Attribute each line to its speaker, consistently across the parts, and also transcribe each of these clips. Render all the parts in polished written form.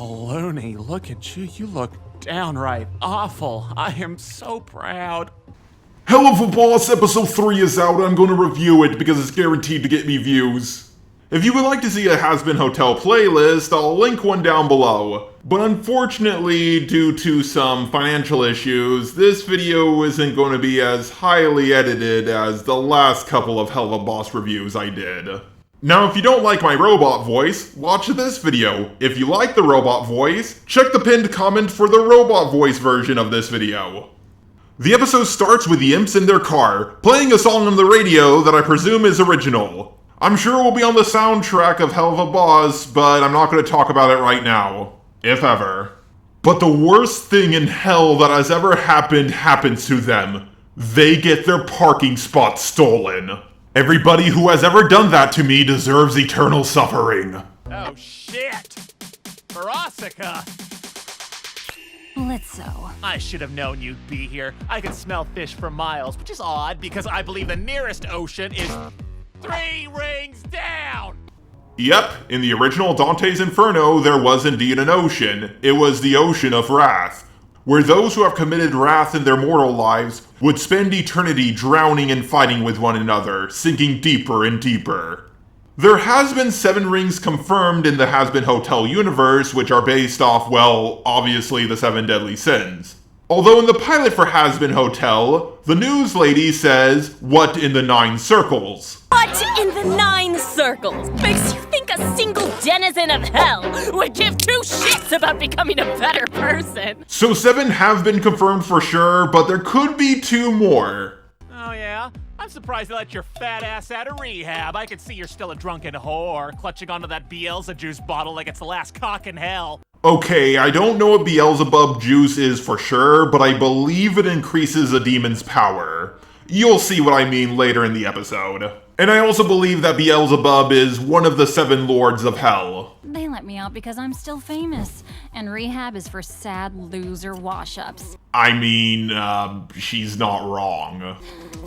Speaker 1: Looney, look at you. You look downright awful. I am so proud.
Speaker 2: HELLUVA Boss Episode 3 is out and I'm going to review it because it's guaranteed to get me views. If you would like to see a Has-Been Hotel playlist, I'll link one down below. But unfortunately, due to some financial issues, this video isn't going to be as highly edited as the last couple of HELLUVA Boss reviews I did. Now, if you don't like my robot voice, watch this video. If you like the robot voice, check the pinned comment for the robot voice version of this video. The episode starts with the imps in their car, playing a song on the radio that I presume is original. I'm sure it will be on the soundtrack of HELLUVA Boss, but I'm not going to talk about it right now. If ever. But the worst thing in hell that has ever happened happens to them. They get their parking spot stolen. Everybody who has ever done that to me deserves eternal suffering.
Speaker 1: Oh shit! Verosika!
Speaker 3: Blitzo.
Speaker 1: I should have known you'd be here. I can smell fish for miles, which is odd because I believe the nearest ocean is 3 rings down!
Speaker 2: Yep, in the original Dante's Inferno, there was indeed an ocean. It was the Ocean of Wrath, where those who have committed wrath in their mortal lives would spend eternity drowning and fighting with one another, sinking deeper and deeper. There has been 7 rings confirmed in the Has-Been Hotel universe, which are based off, well, obviously the 7 deadly sins. Although in the pilot for Has-Been Hotel, the news lady says, "What in the 9 circles?"
Speaker 3: What in the 9 circles makes you think a single denizen of hell would give 2 shits about becoming a better person?
Speaker 2: So 7 have been confirmed for sure, but there could be 2 more.
Speaker 1: Oh yeah? I'm surprised they let your fat ass out of rehab. I can see you're still a drunken whore, clutching onto that Beelzejuice bottle like it's the last cock in hell.
Speaker 2: Okay, I don't know what Beelzebub juice is for sure, but I believe it increases a demon's power. You'll see what I mean later in the episode. And I also believe that Beelzebub is one of the 7 lords of hell.
Speaker 3: They let me out because I'm still famous, and rehab is for sad loser wash-ups.
Speaker 2: I mean, she's not wrong.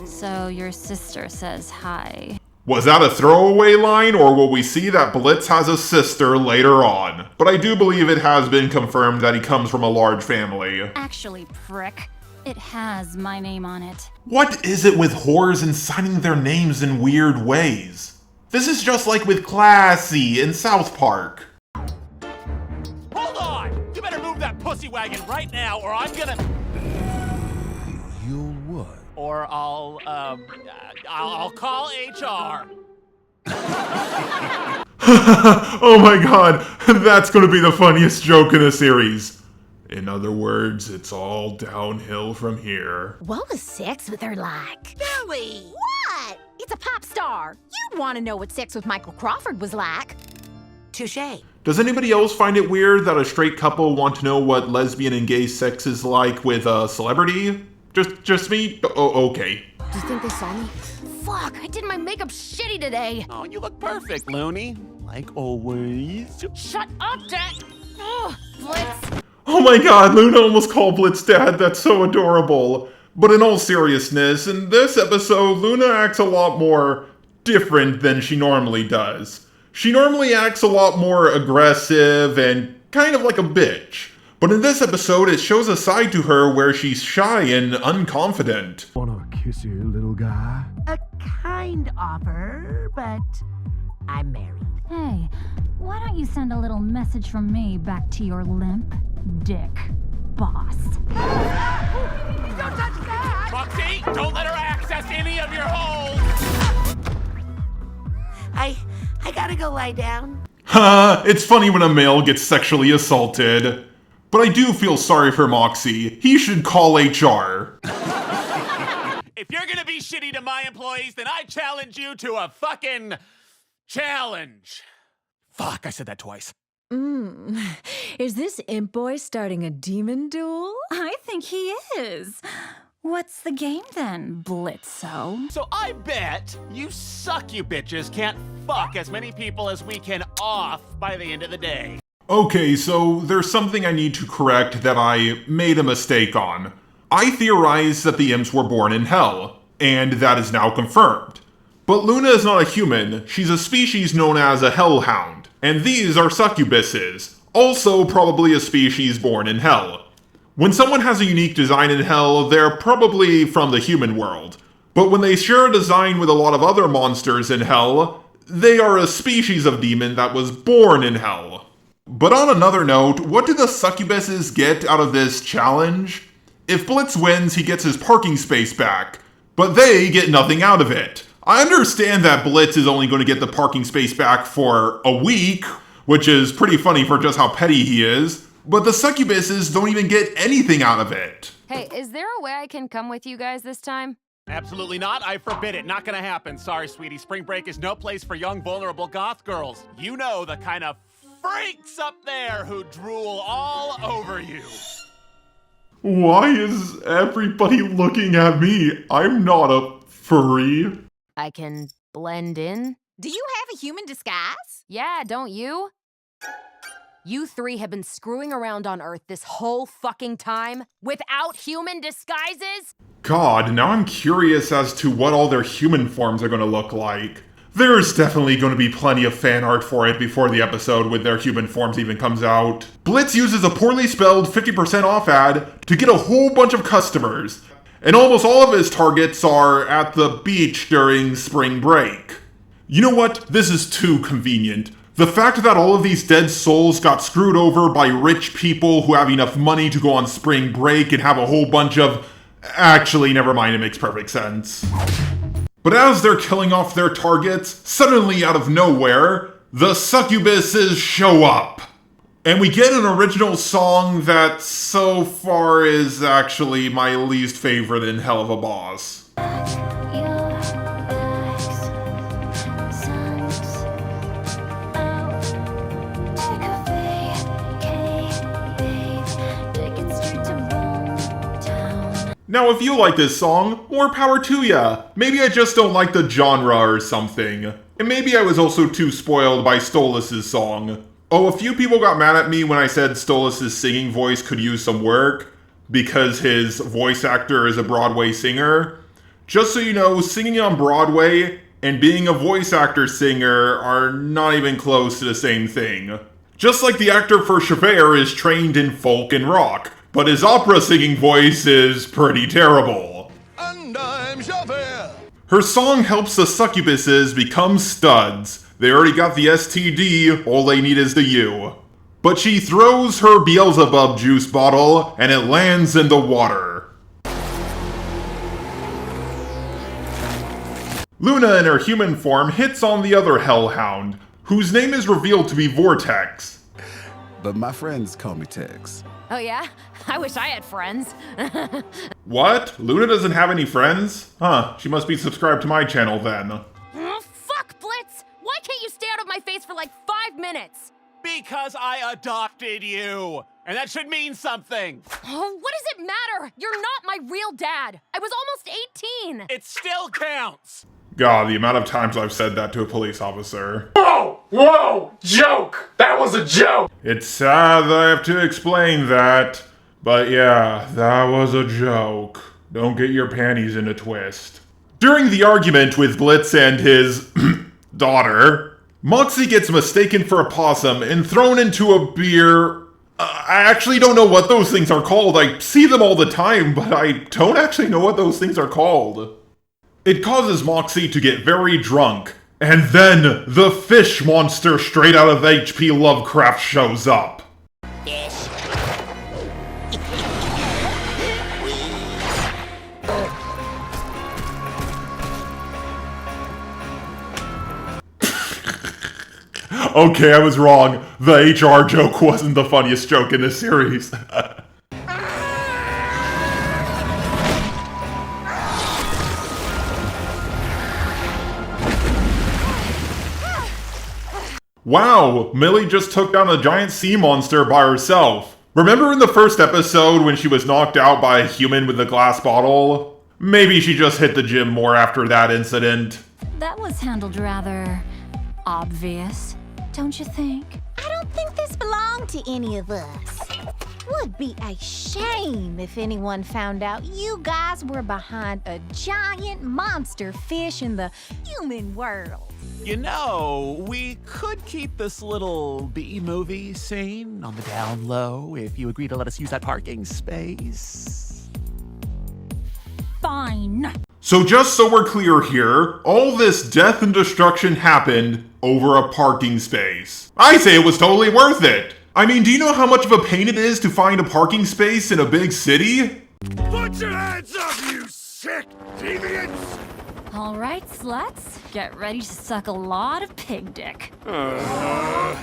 Speaker 3: So your sister says hi.
Speaker 2: Was that a throwaway line, or will we see that Blitz has a sister later on? But I do believe it has been confirmed that he comes from a large family.
Speaker 3: Actually, prick, it has my name on it.
Speaker 2: What is it with whores and signing their names in weird ways? This is just like with Classy in South Park.
Speaker 1: Hold on! You better move that pussy wagon right now, or I'm gonna...
Speaker 4: You'll what?
Speaker 1: Or I'll call HR.
Speaker 2: Oh my god, that's gonna be the funniest joke in the series. In other words, it's all downhill from here.
Speaker 5: What was sex with her like?
Speaker 6: Billy!
Speaker 5: What? It's a pop star. You'd want to know what sex with Michael Crawford was like.
Speaker 6: Touché.
Speaker 2: Does anybody else find it weird that a straight couple want to know what lesbian and gay sex is like with a celebrity? Just me? Oh, okay.
Speaker 5: Do you think they saw me? Fuck, I did my makeup shitty today.
Speaker 1: Oh, you look perfect, Looney. Like always.
Speaker 5: Shut up, Dad. Oh, Blitz.
Speaker 2: Oh my god, Luna almost called Blitz dad, that's so adorable. But in all seriousness, in this episode, Luna acts a lot more different than she normally does. She normally acts a lot more aggressive and kind of like a bitch. But in this episode, it shows a side to her where she's shy and unconfident.
Speaker 4: Wanna kiss you, little guy?
Speaker 6: A kind offer, but I'm married.
Speaker 3: Hey, why don't you send a little message from me back to your limp dick boss?
Speaker 6: Don't touch that!
Speaker 1: Foxy, don't let her access any of your holes!
Speaker 6: I gotta go lie down.
Speaker 2: Ha! It's funny when a male gets sexually assaulted. But I do feel sorry for Moxie. He should call HR.
Speaker 1: If you're gonna be shitty to my employees, then I challenge you to a fucking challenge. Fuck, I said that twice.
Speaker 5: Is this imp boy starting a demon duel?
Speaker 3: I think he is.
Speaker 7: What's the game then, Blitzo?
Speaker 1: So I bet you suck you bitches can't fuck as many people as we can off by the end of the day.
Speaker 2: Okay, so there's something I need to correct that I made a mistake on. I theorized that the imps were born in hell, and that is now confirmed. But Luna is not a human, she's a species known as a hellhound, and these are succubuses, also probably a species born in hell. When someone has a unique design in hell, they're probably from the human world. But when they share a design with a lot of other monsters in hell, they are a species of demon that was born in hell. But on another note, what do the succubuses get out of this challenge? If Blitz wins, he gets his parking space back, but they get nothing out of it. I understand that Blitz is only going to get the parking space back for a week, which is pretty funny for just how petty he is, but the succubuses don't even get anything out of it.
Speaker 8: Hey, is there a way I can come with you guys this time?
Speaker 1: Absolutely not. I forbid it. Not gonna happen. Sorry, sweetie. Spring break is no place for young, vulnerable goth girls. You know the kind of freaks up there who drool all over you.
Speaker 2: Why is everybody looking at me? I'm not a furry.
Speaker 8: I can blend in.
Speaker 5: Do you have a human disguise?
Speaker 8: Yeah, don't you? You three have been screwing around on Earth this whole fucking time without human disguises?
Speaker 2: God, now I'm curious as to what all their human forms are going to look like. There's definitely going to be plenty of fan art for it before the episode with their human forms even comes out. Blitz uses a poorly spelled 50% off ad to get a whole bunch of customers, and almost all of his targets are at the beach during spring break. You know what? This is too convenient. The fact that all of these dead souls got screwed over by rich people who have enough money to go on spring break and have a whole bunch of... Actually, never mind, it makes perfect sense. But as they're killing off their targets, suddenly out of nowhere, the succubuses show up. And we get an original song that so far is actually my least favorite in Helluva Boss. Now, if you like this song, more power to ya. Maybe I just don't like the genre or something. And maybe I was also too spoiled by Stolas' song. Oh, a few people got mad at me when I said Stolas' singing voice could use some work, because his voice actor is a Broadway singer. Just so you know, singing on Broadway and being a voice actor singer are not even close to the same thing. Just like the actor for Javert is trained in folk and rock, but his opera singing voice is pretty terrible.
Speaker 9: And I'm Javert.
Speaker 2: Her song helps the succubuses become studs. They already got the STD, all they need is the U. But she throws her Beelzebub juice bottle, and it lands in the water. Luna in her human form hits on the other hellhound, whose name is revealed to be Vortex.
Speaker 4: But my friends call me Tex.
Speaker 8: Oh yeah? I wish I had friends.
Speaker 2: What? Luna doesn't have any friends? Huh, she must be subscribed to my channel then.
Speaker 8: Oh, fuck, Blitz! Why can't you stay out of my face for like 5 minutes?
Speaker 1: Because I adopted you. And that should mean something.
Speaker 8: Oh, what does it matter? You're not my real dad. I was almost 18.
Speaker 1: It still counts.
Speaker 2: God, the amount of times I've said that to a police officer.
Speaker 9: Whoa! Joke! That was a joke!
Speaker 2: It's sad that I have to explain that, but yeah, that was a joke. Don't get your panties in a twist. During the argument with Blitz and his daughter, Moxie gets mistaken for a possum and thrown into a beer. I actually don't know what those things are called. I see them all the time, but I don't actually know what those things are called. It causes Moxie to get very drunk, and then the fish monster straight out of H.P. Lovecraft shows up. Okay, I was wrong. The HR joke wasn't the funniest joke in this series. Wow, Millie just took down a giant sea monster by herself. Remember in the first episode when she was knocked out by a human with a glass bottle? Maybe she just hit the gym more after that incident.
Speaker 7: That was handled rather obvious, don't you think?
Speaker 5: I don't think this belonged to any of us. Would be a shame if anyone found out you guys were behind a giant monster fish in the human world.
Speaker 1: You know, we could keep this little B-movie scene on the down low if you agree to let us use that parking space.
Speaker 7: Fine.
Speaker 2: So just so we're clear here, all this death and destruction happened over a parking space. I say it was totally worth it. I mean, do you know how much of a pain it is to find a parking space in a big city?
Speaker 9: Put your hands up, you sick deviants!
Speaker 7: All right, sluts. Get ready to suck a lot of pig dick.
Speaker 2: I'm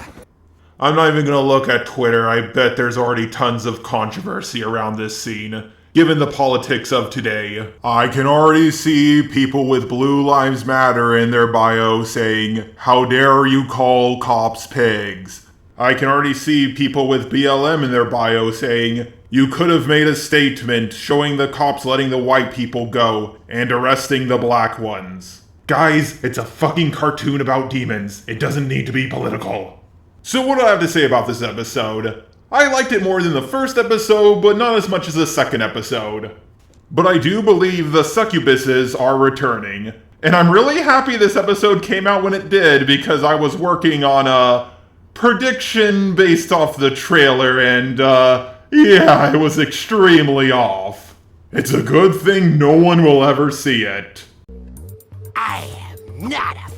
Speaker 2: not even gonna look at Twitter. I bet there's already tons of controversy around this scene, given the politics of today. I can already see people with Blue Lives Matter in their bio saying, "How dare you call cops pigs?" I can already see people with BLM in their bio saying, "You could have made a statement showing the cops letting the white people go and arresting the black ones." Guys, it's a fucking cartoon about demons. It doesn't need to be political. So what do I have to say about this episode? I liked it more than the first episode, but not as much as the second episode. But I do believe the succubuses are returning. And I'm really happy this episode came out when it did, because I was working on a prediction based off the trailer, and yeah, it was extremely off. It's a good thing no one will ever see it.
Speaker 6: I am not a